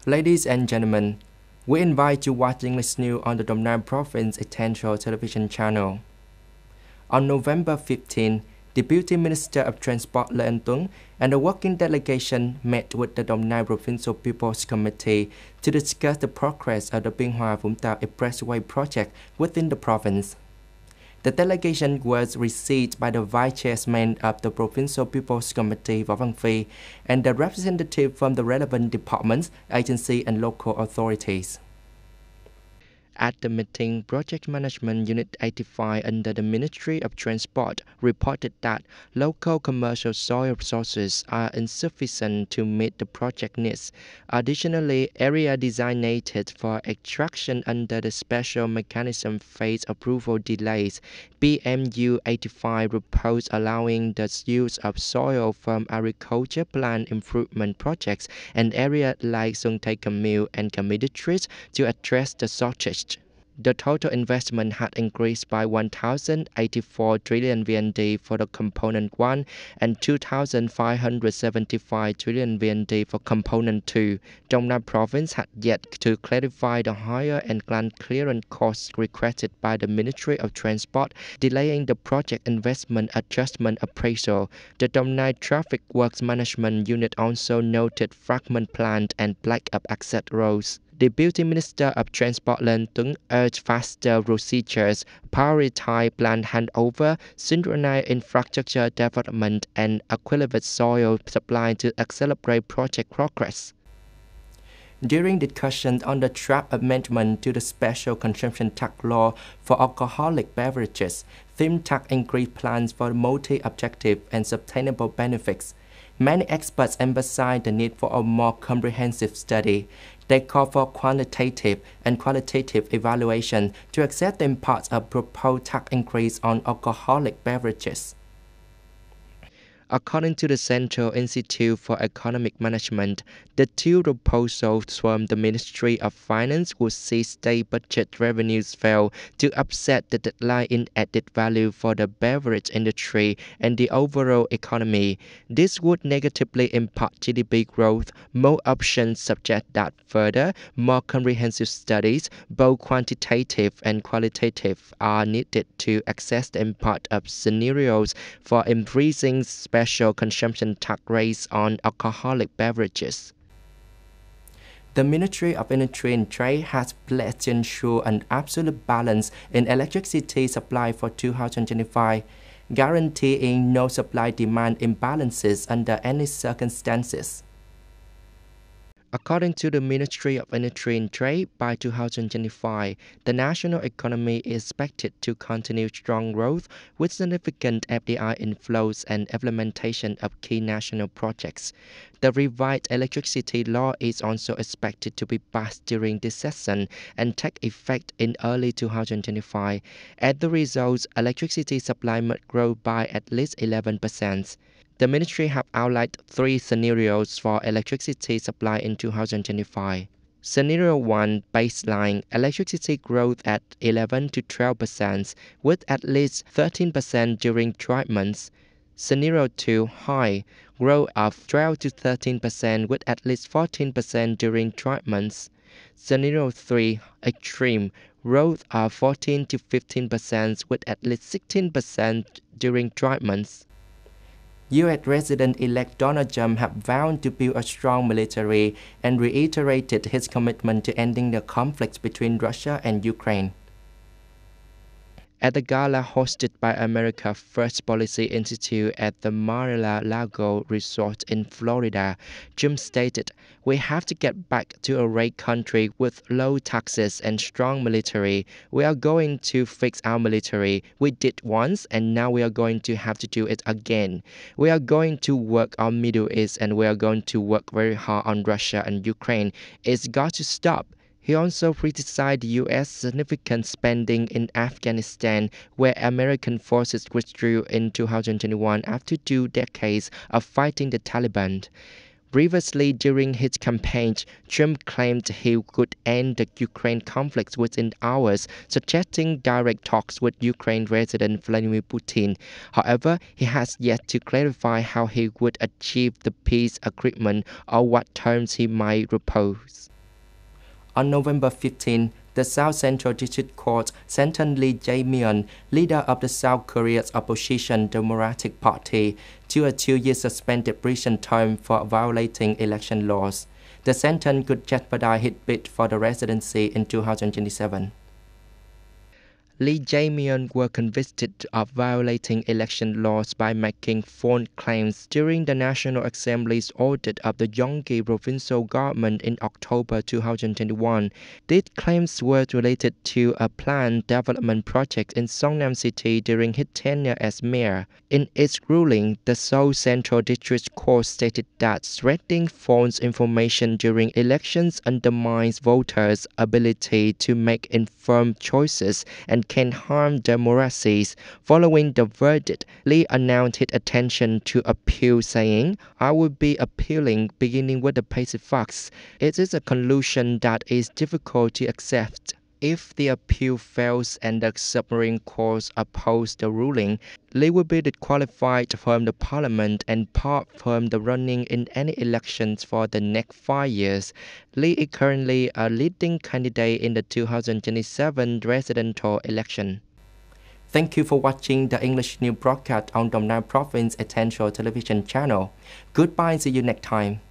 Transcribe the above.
Ladies and gentlemen, we invite you watch English News on the Đồng Nai Province Essential Television Channel. On November 15, Deputy Minister of Transport Lê Anh Tuấn and a working delegation met with the Đồng Nai Provincial People's Committee to discuss the progress of the Biên Hòa Vũng Tàu Expressway project within the province. The delegation was received by the Vice Chairman of the Provincial People's Committee, Võ Văn Phi, and the representative from the relevant departments, agencies, and local authorities. At the meeting, Project Management Unit 85 under the Ministry of Transport reported that local commercial soil resources are insufficient to meet the project needs. Additionally, area designated for extraction under the Special Mechanism Phase Approval delays. BMU 85 proposed allowing the use of soil from agriculture plant improvement projects and areas like Xuân Tây Camille and Camille Street to address the shortage. The total investment had increased by 1,084 trillion VND for the component 1 and 2,575 trillion VND for component 2. Đồng Nai province had yet to clarify the higher and land clearance costs requested by the Ministry of Transport, delaying the project investment adjustment appraisal. The Đồng Nai Traffic Works Management Unit also noted fragment plant and black-up access roads. Deputy Minister of Transport Lê Anh Tuấn urged faster procedures, prioritize plant handover, synchronize infrastructure development, and equilibrate soil supply to accelerate project progress. During discussions on the draft amendment to the Special Consumption Tax Law for alcoholic beverages, theme tax increase plans for multi-objective and sustainable benefits, many experts emphasize the need for a more comprehensive study. They call for quantitative and qualitative evaluation to assess the impact of proposed tax increase on alcoholic beverages. According to the Central Institute for Economic Management, the two proposals from the Ministry of Finance would see state budget revenues fail to offset the decline in added value for the beverage industry and the overall economy. This would negatively impact GDP growth. More options suggest that further, more comprehensive studies, both quantitative and qualitative, are needed to assess the impact of scenarios for increasing special consumption tax rates on alcoholic beverages. The Ministry of Industry and Trade has pledged to ensure an absolute balance in electricity supply for 2025, guaranteeing no supply-demand imbalances under any circumstances. According to the Ministry of Industry and Trade, by 2025, the national economy is expected to continue strong growth with significant FDI inflows and implementation of key national projects. The revised electricity law is also expected to be passed during this session and take effect in early 2025. As the result, electricity supply must grow by at least 11%. The ministry have outlined three scenarios for electricity supply in 2025. Scenario 1, baseline, electricity growth at 11 to 12%, with at least 13% during dry months. Scenario 2, high, growth of 12 to 13% with at least 14% during dry months. Scenario 3, extreme, growth of 14 to 15% with at least 16% during dry months. U.S. President-elect Donald Trump has vowed to build a strong military and reiterated his commitment to ending the conflict between Russia and Ukraine. At the gala hosted by America's First Policy Institute at the Mar-a-Lago Resort in Florida, Trump stated, "We have to get back to a great country with low taxes and strong military. We are going to fix our military. We did once and now we are going to have to do it again. We are going to work on Middle East and we are going to work very hard on Russia and Ukraine. It's got to stop." He also criticized the U.S. significant spending in Afghanistan, where American forces withdrew in 2021 after 2 decades of fighting the Taliban. Previously, during his campaign, Trump claimed he could end the Ukraine conflict within hours, suggesting direct talks with Ukraine President Vladimir Putin. However, he has yet to clarify how he would achieve the peace agreement or what terms he might propose. On November 15, the South Central District Court sentenced Lee Jae-myung, leader of the South Korea's opposition Democratic Party, to a 2-year suspended prison term for violating election laws. The sentence could jeopardize his bid for the presidency in 2027. Lee Jae-myung was convicted of violating election laws by making false claims during the National Assembly's audit of the Gyeonggi provincial government in October 2021. These claims were related to a planned development project in Songnam City during his tenure as mayor. In its ruling, the Seoul Central District Court stated that spreading false information during elections undermines voters' ability to make informed choices and can harm democracies. Following the verdict, Lee announced his intention to appeal, saying, "I will be appealing, beginning with the basic facts. It is a conclusion that is difficult to accept." If the appeal fails and the Supreme Court opposes the ruling, Lee will be disqualified from the parliament and barred from the running in any elections for the next 5 years. Lee is currently a leading candidate in the 2027 presidential election. Thank you for watching the English news broadcast on Dong Nam Province Essential Television Channel. Goodbye and see you next time.